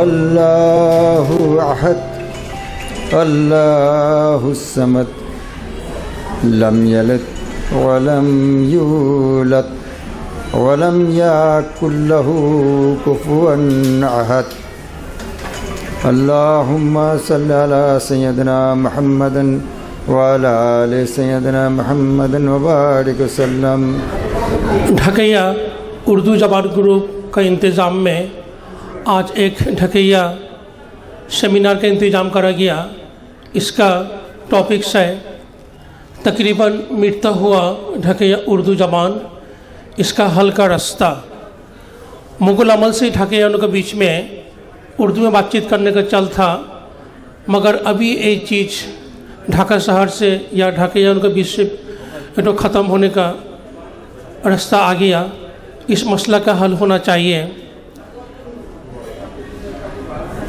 अल्लाहु अहद अल्लाहुस समद लम यलिद वलम यूलद वलम यकुल लहू कुफुवन अहद। अल्लाहुम्मा सल्लि अला सय्यदिना मुहम्मदिन व अला आलि सय्यदिना मुहम्मदिन व बारिक वसल्लम। ढकैया उर्दू जबान ग्रुप का इंतज़ाम में आज एक ढकैया सेमिनार का इंतज़ाम करा गया। इसका टॉपिक्स है तकरीबन मिटता हुआ ढकैया उर्दू ज़बान, इसका हल का रास्ता। मुग़ल अमल से ढकैयानों के बीच में उर्दू में बातचीत करने का चल था, मगर अभी एक चीज़ ढाका शहर से या ढकैयानों के बीच से तो ख़त्म होने का रास्ता आ गया। इस मसला का हल होना चाहिए।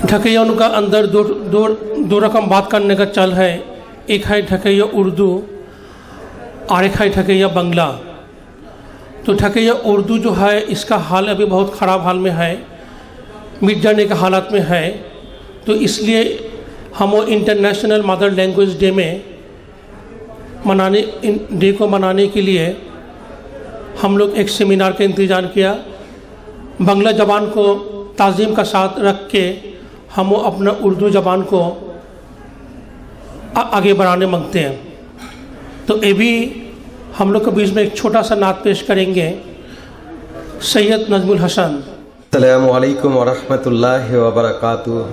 ढकैयानों का अंदर दो रकम बात करने का चल है। एक है ढकैया उर्दू और एक है ढकैया बंगला। तो ढकैया उर्दू जो है इसका हाल अभी बहुत ख़राब हाल में है, मिट जाने के हालात में है। तो इसलिए हम वो इंटरनेशनल मदर लैंग्वेज डे में डे को मनाने के लिए हम लोग एक सेमिनार का इंतज़ाम किया। बंगला ज़बान को ताज़ीम का साथ रख के हम अपना उर्दू ज़बान को आगे बढ़ाने मांगते हैं। तो ये भी हम लोग के बीच में एक छोटा सा नात पेश करेंगे सैयद नजमुल हसन। अस्सलामु अलैकुम व रहमतुल्लाहि व बरकातुहू।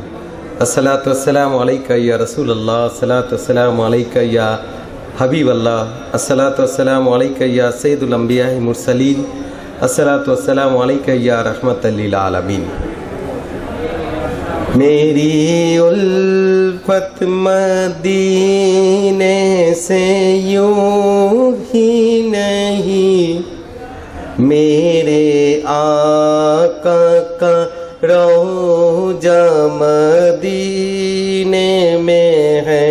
अस्सलातु वस्सलामु अलैका या रसूलल्लाह, अस्सलातु वस्सलामु अलैका या हबीबल्लाह, अस्सलातु वस्सलामु अलैका या सय्यदुल अंबिया मुरसलीन, अस्सलातु वस्सलामु अलैका या रहमतल लिल आलमीन। मेरी उल्फत मदीने से यूं ही नहीं, मेरे आका का रौजा मदीने में है।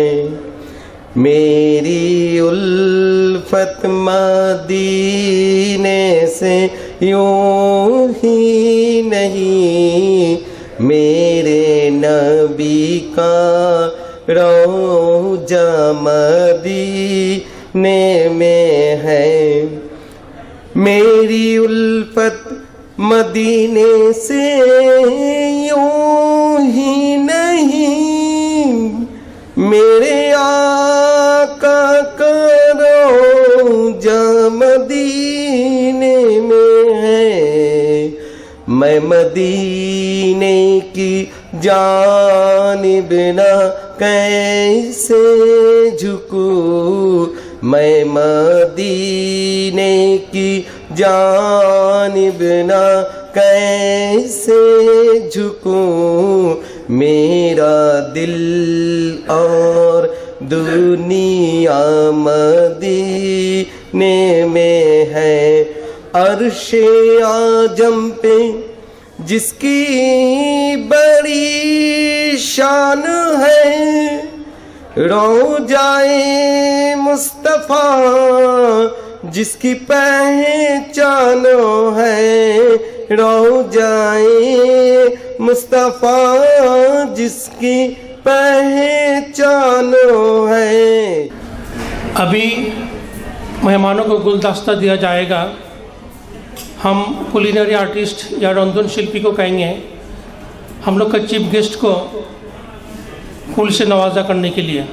मेरी उल्फत मदीने से यूं ही नहीं, मेरे नबी का रौजा मदीने में है। मेरी उल्फत मदीने से यूं ही नहीं, मेरे आका का रौजा मदीने में है। मैं मदीने की जानिब ना कैसे झुकूं, मैं मदीने की जानिब ना कैसे झुकूं। मेरा दिल और दुनिया मदीने में है। अर्शे आजम पे जिसकी बड़ी शान है, रौजाए मुस्तफ़ा जिसकी पहचान है। रौजाए मुस्तफ़ा जिसकी पहचान है। अभी मेहमानों को गुलदस्ता दिया जाएगा। हम कुलिनरी आर्टिस्ट या रंधन शिल्पी को कहेंगे हम लोग का चीफ गेस्ट को फूल से नवाजा करने के लिए।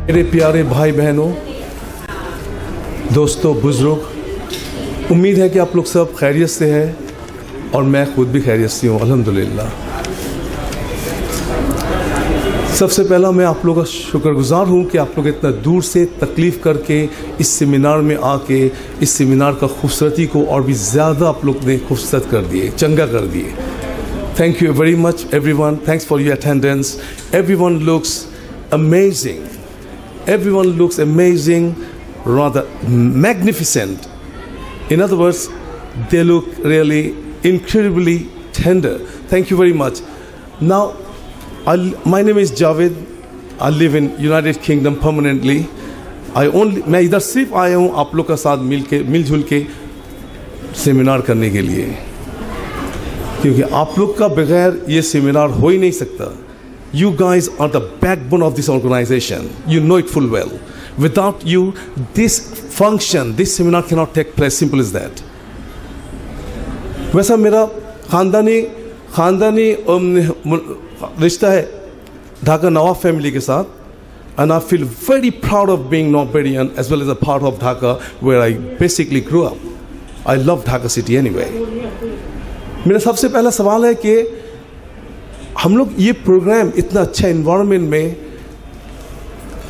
मेरे प्यारे भाई बहनों, दोस्तों, बुजुर्ग, उम्मीद है कि आप लोग सब खैरियत से हैं और मैं खुद भी खैरियत से हूँ, अल्हम्दुलिल्लाह। सबसे पहला मैं आप लोगों का शुक्रगुजार हूँ कि आप लोग इतना दूर से तकलीफ़ करके इस सेमिनार में आके इस सेमिनार का खूबसूरती को और भी ज़्यादा आप लोग ने खूबसूरत कर दिए, चंगा कर दिए। Thank you very much, everyone. Thanks for your attendance. Everyone looks amazing. Everyone looks amazing, rather magnificent. In other words, they look really incredibly tender. Thank you very much. Now, my name is Javed. I live in United Kingdom permanently. मैं इधर सिर्फ आया हूँ आप लोग का साथ मिलजुल के सेमिनार करने के लिए, क्योंकि आप लोग का बगैर ये सेमिनार हो ही नहीं सकता. You guys are the backbone of this organization. You know it full well. Without you, this function, this seminar cannot take place. Simple as that. वैसा मेरा खानदानी रिश्ता है ढाका नवाब फैमिली के साथ, and I feel very proud of being Nobedian as well as a part of Dhaka where I basically grew up. I love Dhaka city anyway. मेरा सबसे पहला सवाल है कि हम लोग ये प्रोग्राम इतना अच्छा एनवायरनमेंट में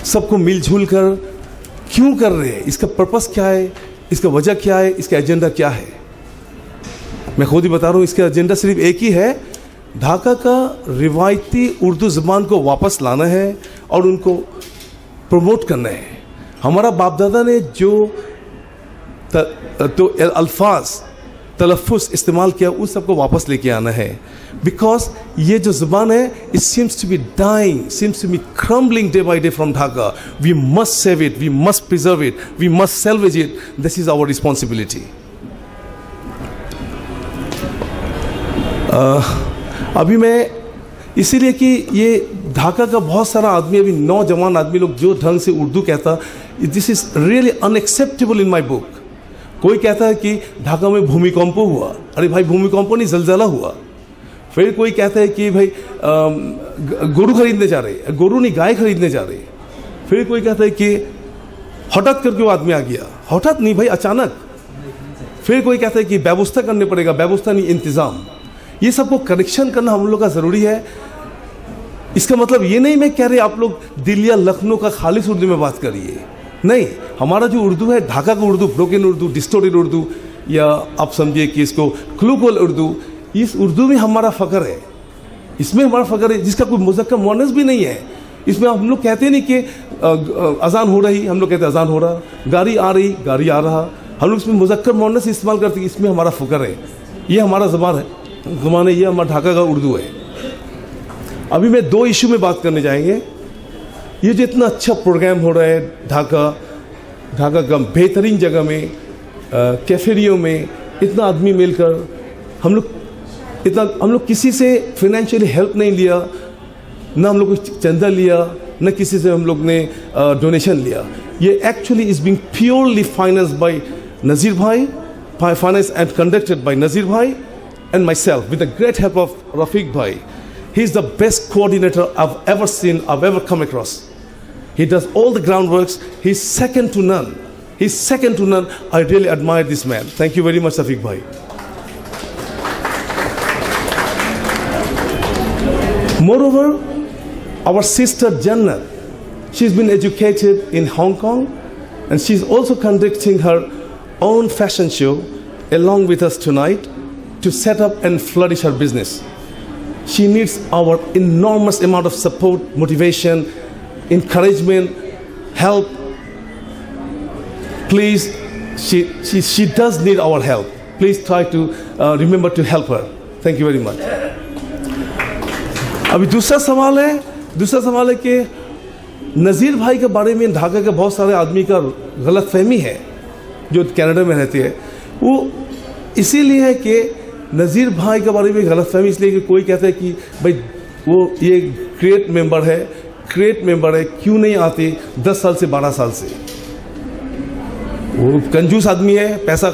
सबको मिलजुल कर क्यों कर रहे हैं, इसका पर्पस क्या है, इसका वजह क्या है, इसका एजेंडा क्या है. मैं खुद ही बता रहा हूँ, इसका एजेंडा सिर्फ एक ही है, ढाका का रिवायती उर्दू ज़बान को वापस लाना है और उनको प्रमोट करना है. हमारा बाप दादा ने जो अल्फाज तलफ़ुज़ इस्तेमाल किया उस सबको वापस लेके आना है. बिकॉज ये जो ज़बान है, it seems to be dying, seems to be crumbling day by day from Dhaka. We must save it, we must preserve it, we must salvage it. This is our responsibility. अभी मैं इसीलिए कि ये ढाका का बहुत सारा आदमी, अभी नौजवान आदमी लोग जो ढंग से उर्दू कहता, this is really unacceptable in my book. कोई कहता है कि ढाका में भूमिकंप हुआ. अरे भाई, भूमिकंप नहीं, जलजला हुआ. फिर कोई कहता है कि भाई गोरू खरीदने जा रहे, गोरू नहीं गाय खरीदने जा रहे. फिर कोई कहता है कि हठात करके वो आदमी आ गया. हठात नहीं भाई, अचानक. फिर कोई कहता है कि व्यवस्था करने पड़ेगा, व्यवस्था नहीं, इंतज़ाम. ये सबको करेक्शन करना हम लोग का ज़रूरी है. इसका मतलब ये नहीं मैं कह रहे आप लोग दिल्ली या लखनऊ का खालिश उर्दू में बात करिए. नहीं, हमारा जो उर्दू है, ढाका का उर्दू, ब्रोकन उर्दू, डिस्टोर्टेड उर्दू, या आप समझिए कि इसको क्लूकोल उर्दू, इस उर्दू में हमारा फ़ख्र है. इसमें हमारा फ़ख्र है जिसका कोई मुज़क्कर मुअन्नस भी नहीं है. इसमें हम लोग कहते नहीं कि अजान हो रही, हम लोग कहते अजान हो रहा. गाड़ी आ रही, गाड़ी आ रहा. हम लोग इसमें मुज़क्कर मुअन्नस इस्तेमाल करते हैं. इसमें हमारा फ़ख्र है. ये हमारा ज़बान है, ज़बान है, ये हमारा ढाका का उर्दू है. अभी मैं 2 इशू में बात करने जाएंगे. ये जो इतना अच्छा प्रोग्राम हो रहा है ढाका का बेहतरीन जगह में, कैफेरियों में इतना आदमी मिलकर, हम लोग किसी से फाइनेंशियली हेल्प नहीं लिया, ना हम लोग को चंदा लिया, न किसी से हम लोग ने डोनेशन लिया. ये actually is being purely financed by Nazir bhai, finance and conducted by Nazir bhai and myself with the great help of Rafiq Bhai. He is the best coordinator I've ever seen, I've ever come across. He does all the groundworks. He's second to none. He's second to none. I really admire this man. Thank you very much, Rafiq Bhai. Moreover, our sister Jannat, she's been educated in Hong Kong and she's also conducting her own fashion show along with us tonight to set up and flourish her business. She needs our enormous amount of support, motivation, encouragement, help. Please, she does need our help. Please try to remember to help her. Thank you very much. अभी दूसरा सवाल है कि नज़ीर भाई के बारे में ढाका के बहुत सारे आदमी का गलत फहमी है जो कनाडा में रहते हैं. वो इसीलिए है कि नज़ीर भाई के बारे में गलत फहमी इसलिए कि कोई कहता है कि भाई वो ये क्रिएट मेंबर है, क्यों नहीं आते 10 साल से 12 साल से. वो कंजूस आदमी है, पैसा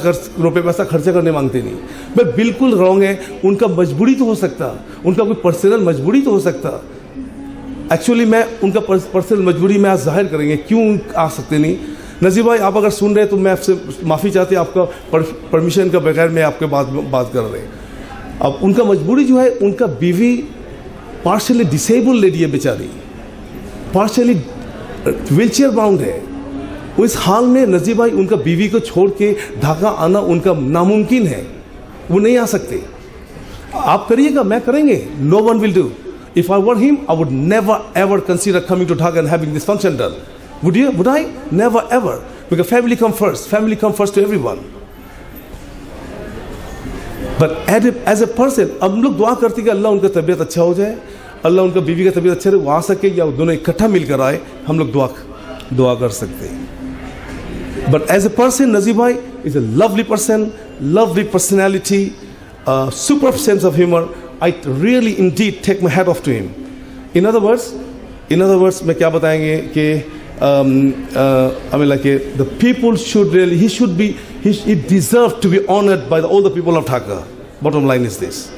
खर्चा करने मांगते नहीं. भाई बिल्कुल रॉन्ग है. उनका मजबूरी तो हो सकता, उनका कोई पर्सनल मजबूरी तो हो सकता. एक्चुअली मैं उनका पर्सनल मजबूरी में आज जाहिर करेंगे क्यों आ सकते नहीं. नज़ीर भाई, आप अगर सुन रहे हैं तो मैं आपसे माफ़ी चाहते, आपका परमिशन का बगैर मैं आपके बात कर रहे हैं. अब उनका मजबूरी जो है, उनका बीवी पार्शली डिसेबल लेडी है बेचारी, पार्शली व्हीलचेयर बाउंड है. उस हाल में नज़ीर भाई उनका बीवी को छोड़ के ढाका आना उनका नामुमकिन है, वो नहीं आ सकते. आप करिएगा, मैं करेंगे, no one will do. If I were him, I would never ever consider coming to Dhaka and having this function done. Would you? Would I? Never ever. Because family come first. Family come first to everyone. But as a person, हम लोग दुआ करते हैं कि अल्लाह उनका तबीयत अच्छा हो जाए, अल्लाह उनका बीवी का तबीयत अच्छा रहे, वो आ सके या दोनों इकट्ठा मिलकर आए, हम लोग दुआ कर सकते हैं. But as a person, Nazir bhai is a lovely person, lovely personality, superb sense of humor. I really indeed take my hat off to him. In other words, मैं क्या बताएंगे कि I mean like the people should really, he deserves to be honored by all the people of Dhaka. Bottom line is this.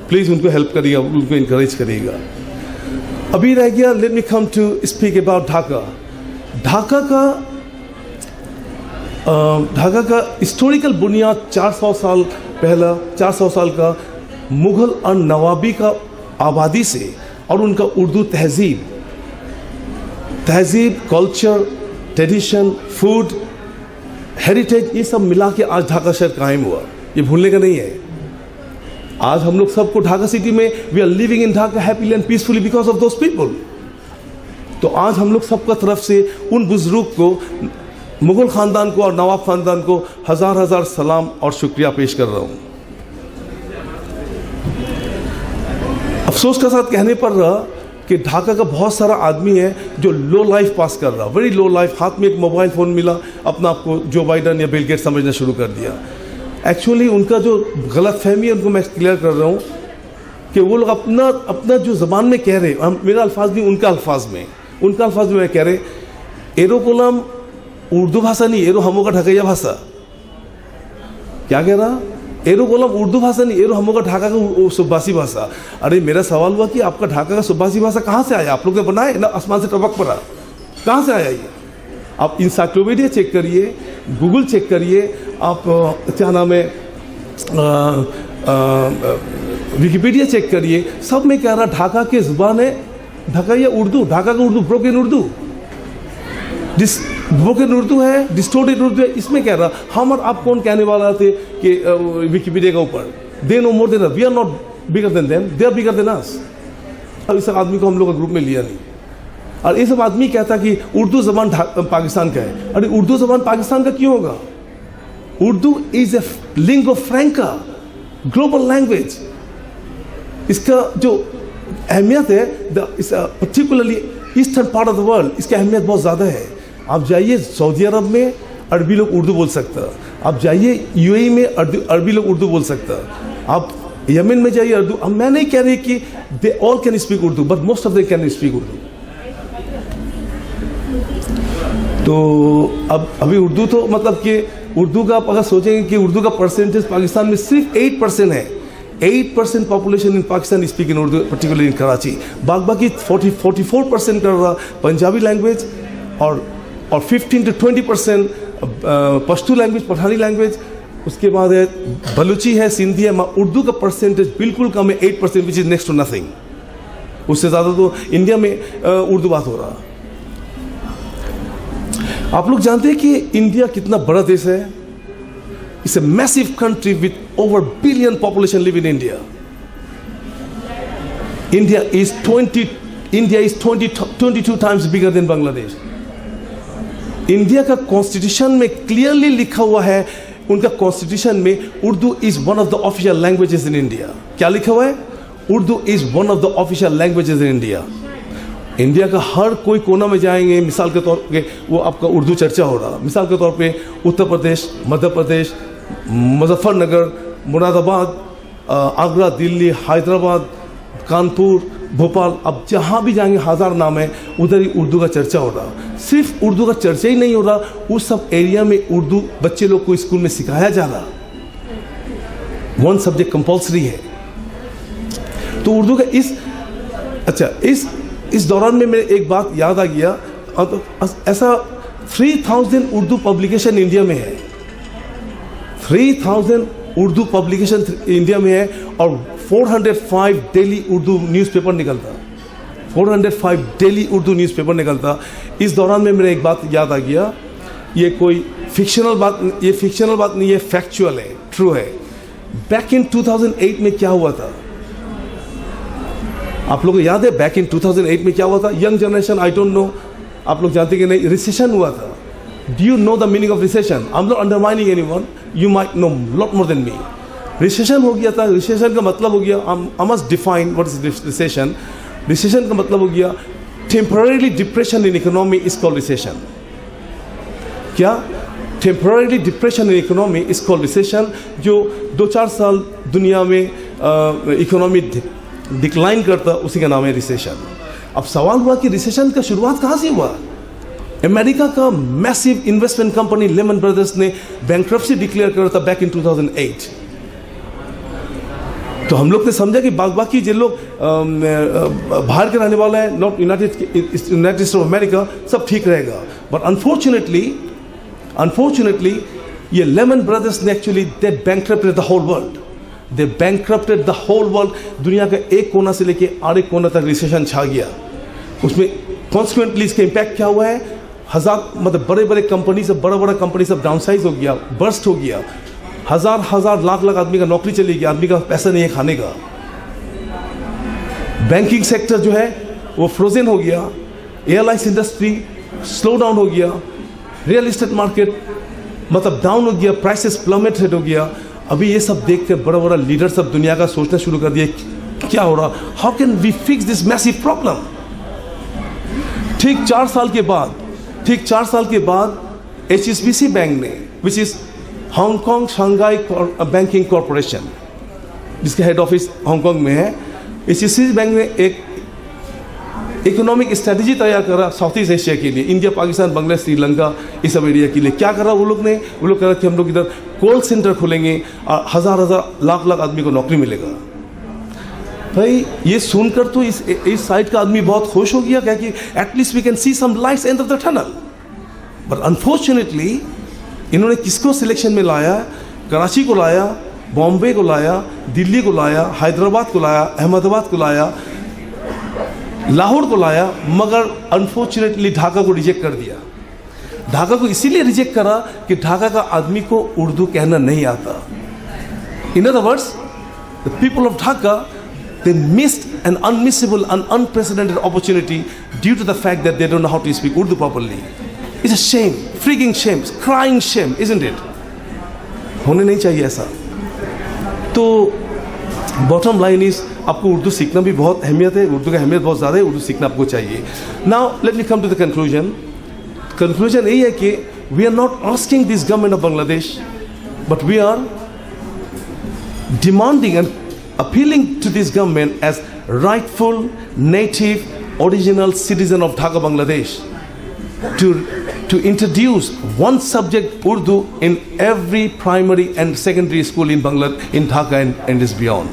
Please उनको help करिएगा, उनको encourage करिएगा. अभी रह गया, let me come to speak about Dhaka. Dhaka का historical बुनियाद 400 साल पहला, 400 साल का मुग़ल और नवाबी का आबादी से और उनका उर्दू तहजीब, कल्चर, ट्रेडिशन, फूड, हेरिटेज, ये सब मिला के आज ढाका शहर कायम हुआ. ये भूलने का नहीं है. आज हम लोग सबको ढाका सिटी में, we are living in Dhaka happily and peacefully because of those people. तो आज हम लोग सबका तरफ से उन बुजुर्ग को, मुग़ल ख़ानदान को और नवाब ख़ानदान को हज़ार सलाम और शुक्रिया पेश कर रहा हूँ. अफसोस के साथ कहने पर रहा कि ढाका का बहुत सारा आदमी है जो लो लाइफ पास कर रहा, वेरी लो लाइफ. हाथ में एक मोबाइल फ़ोन मिला, अपना आपको जो बाइडन या बिल गेट्स समझना शुरू कर दिया. एक्चुअली उनका जो गलत फहमी है उनको मैं क्लियर कर रहा हूँ कि वो लोग अपना जो ज़बान में कह रहे, मेरा अल्फाज नहीं, उनका अल्फाज में मैं कह रहे, एरो कोलम उर्दू भाषा नहीं, एरो हमों का ढकैया भाषा. क्या कह रहा? एरो कोलम उर्दू भाषा नहीं, एरो हमों का ढाका का सुब्बासी भाषा. अरे मेरा सवाल हुआ कि आपका ढाका का सुब्बासी भाषा कहाँ से आया? आप लोग ने बनाए ना, आसमान से टपक पड़ा? कहाँ से आया ये? आप इंसाइक्लोपीडिया चेक करिए, गूगल चेक करिए, आप क्या नाम है, विकिपीडिया चेक करिए, सब में कह रहा ढाका की ज़ुबान है ढकैया उर्दू, ढाका का उर्दू ब्रोकन उर्दू, ब्रोकन उर्दू है, डिस्टोर्टेड उर्दू है. इसमें कह रहा हम और आप कौन कहने वाला थे कि विकिपीडिया के ऊपर, they know more than us, we are not bigger than them, they are bigger than us. और इस आदमी को हम लोग ग्रुप में लिया नहीं. और ये सब आदमी कहता कि उर्दू ज़बान पाकिस्तान का है. अरे उर्दू ज़बान पाकिस्तान का क्यों होगा? Urdu is a lingua फ्रैंका, global language. इसका जो अहमियत है, particularly eastern part of the world, इसकी अहमियत बहुत ज़्यादा है. आप जाइए सऊदी अरब में, अरबी लोग उर्दू बोल सकता है. आप जाइए यूएई में, अरबी लोग उर्दू बोल सकता है. आप यमन में जाइए उर्दू. अब मैं नहीं कह रही कि they all can speak Urdu, but most of they can speak Urdu. तो अब अभी उर्दू तो मतलब कि उर्दू का अगर सोचेंगे कि उर्दू का परसेंटेज पाकिस्तान में सिर्फ 8% है. 8% population in Pakistan speak in Urdu, particularly in Karachi. बाकी 44% कर रहा पंजाबी लैंग्वेज और 15 to 20% Pashto language, Pathani language. उसके बाद है बलूची है, सिंधी है. उर्दू का परसेंटेज बिल्कुल कम है, 8%, which is next to nothing. उससे ज़्यादा तो इंडिया में उर्दू बात हो रहा. आप लोग जानते हैं कि इंडिया कितना बड़ा देश है. It's a massive country with over billion population live in India. India is 22 times bigger than Bangladesh. India का कॉन्स्टिट्यूशन में क्लियरली लिखा हुआ है, उनका कॉन्स्टिट्यूशन में Urdu is one of the official languages in India. क्या लिखा हुआ है? Urdu is one of the official languages in India. India का हर कोई कोना में जाएंगे, मिसाल के तौर पे वो आपका उर्दू चर्चा हो रहा. मिसाल के तौर पे उत्तर प्रदेश, मध्य प्रदेश, मुजफ्फरनगर, मुरादाबाद, आगरा, दिल्ली, हैदराबाद, कानपुर, भोपाल, अब जहाँ भी जाएंगे हज़ार नाम है, उधर ही उर्दू का चर्चा हो रहा. सिर्फ उर्दू का चर्चा ही नहीं हो रहा, उस सब एरिया में उर्दू बच्चे लोग को स्कूल में सिखाया जा रहा. वन सब्जेक्ट कंपल्सरी है. तो उर्दू का इस दौरान में मेरे एक बात याद आ गया. तो ऐसा 3000 उर्दू पब्लिकेशन इंडिया में है. 3000 उर्दू पब्लिकेशन इंडिया में है और 405 डेली उर्दू न्यूज़पेपर निकलता. 405 डेली उर्दू न्यूज़पेपर निकलता. इस दौरान में मेरे एक बात याद आ गया. ये कोई फिक्शनल बात नहीं, ये फैक्चुअल है, ट्रू है बैक इन 2008 में क्या हुआ था? आप लोगों को याद है बैक इन 2008 में क्या हुआ था? Young generation, I don't know, आप लोग जानते कि नहीं, रिसेशन हुआ था. Do you know the meaning of recession? I am not undermining anyone, you might know lot more than me. Recession हो गया था. रिसेशन का मतलब हो गया, I must define what is recession. Recession का मतलब हो गया temporarily depression in economy is called recession. क्या? Temporarily depression in economy is called recession. जो 2-4 साल दुनिया में इकोनॉमी डिक्लाइन करता, उसी का नाम है रिसेशन. अब सवाल हुआ कि रिसेशन का शुरुआत कहाँ से हुआ? अमेरिका का massive investment company lemon Brothers ने बैंक्रप्सी डिक्लेयर कर था बैक इन 2008. तो हम लोग ने समझा कि बाकी जो लोग बाहर के रहने वाले हैं, not United States of America, सब ठीक रहेगा. बट अनफॉर्चुनेटली ये लेमन ब्रदर्स ने actually they bankrupted the whole world. They bankrupted the whole world. दुनिया का एक कोना से लेके आधे कोना तक रिसेशन छा गया. उसमें कॉन्सिक्वेंटली इसका इम्पैक्ट क्या हुआ है? मतलब बड़े कंपनी सब, बड़ा कंपनी सब डाउनसाइज हो गया, बर्स्ट हो गया. हजार लाख आदमी का नौकरी चली गई. आदमी का पैसा नहीं है खाने का. बैंकिंग सेक्टर जो है वो फ्रोजन हो गया. एयरलाइंस इंडस्ट्री स्लो डाउन हो गया. रियल एस्टेट मार्केट मतलब डाउन हो गया. प्राइसेस प्लमेटेड हो गया. अभी ये सब देख कर बड़ा लीडर सब दुनिया का सोचना शुरू कर दिया, क्या हो रहा, how can we fix this massive problem. ठीक 4 साल के बाद HSBC बैंक ने, which is Hong Kong Shanghai banking corporation, जिसका हेड ऑफिस हांगकांग में है, HSBC बैंक ने एक इकोनॉमिक स्ट्रेटजी तैयार करा साउथ ईस्ट एशिया के लिए, इंडिया, पाकिस्तान, बांग्लादेश, श्रीलंका, इस सब एरिया के लिए. क्या करा वो लोग कह रहे कि हम लोग इधर कॉल सेंटर खोलेंगे और हजार लाख आदमी को नौकरी मिलेगा. भाई ये सुनकर तो इस साइड का आदमी बहुत खुश हो गया, क्या कि at least we can see some lights end of the tunnel. But unfortunately इन्होंने किसको सिलेक्शन में लाया? कराची को लाया, बॉम्बे को लाया, दिल्ली को लाया, हैदराबाद को लाया, अहमदाबाद को लाया, लाहौर को लाया, मगर अनफॉर्चुनेटली ढाका को रिजेक्ट कर दिया. ढाका को इसीलिए रिजेक्ट करा कि ढाका का आदमी को उर्दू कहना नहीं आता. इन other words, the people of Dhaka, they missed an unmissable and unprecedented opportunity due to the fact that they don't know how to speak Urdu properly. It's a shame, freaking shame, crying shame, isn't it? होने नहीं चाहिए ऐसा. तो bottom line is, आपको उर्दू सीखना भी बहुत अहमियत है. उर्दू की अहमियत बहुत ज़्यादा है. उर्दू सीखना आपको चाहिए. Now let me come to the conclusion. Conclusion यही है कि we are not asking this government of Bangladesh, but we are demanding and appealing to this government as rightful, native, original citizen of Dhaka, Bangladesh, to introduce one subject Urdu in every primary and secondary school in Dhaka and is beyond.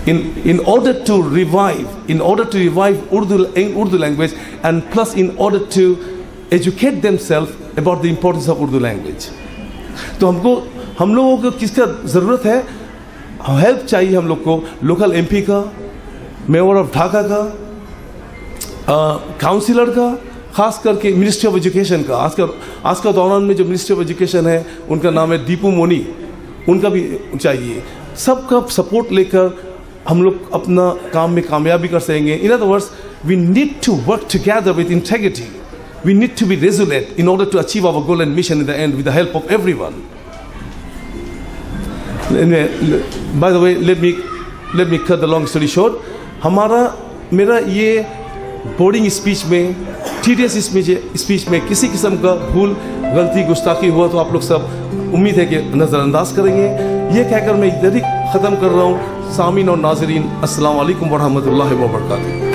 In order to revive Urdu language, and plus in order to educate themselves about the importance of Urdu language. तो हम लोगों को किसका ज़रूरत है? Help चाहिए हम लोग को. लोकल MP का, मेयर ऑफ ढाका का, काउंसिलर का, खास करके मिनिस्ट्री ऑफ एजुकेशन का. आज का दौरान में जो मिनिस्ट्री ऑफ एजुकेशन है उनका नाम है दीपू मोनी, उनका भी चाहिए. सबका सपोर्ट लेकर हम लोग अपना काम में कामयाबी कर सकेंगे. In other words, we need to work together with integrity. We need to be resolute in order to achieve our goal and mission in the end with the help of everyone. By the way, let me cut the long story short. मेरा ये boarding speech में, tedious speech में किसी किस्म का भूल, गलती, गुस्ताखी हुआ तो आप लोग सब उम्मीद है कि नज़रअंदाज करेंगे. ये कहकर मैं इधर ही ख़त्म कर रहा हूँ. सामीन और नाजरीन, अस्सलाम वालेकुम व रहमतुल्लाहि व बरकातुहू.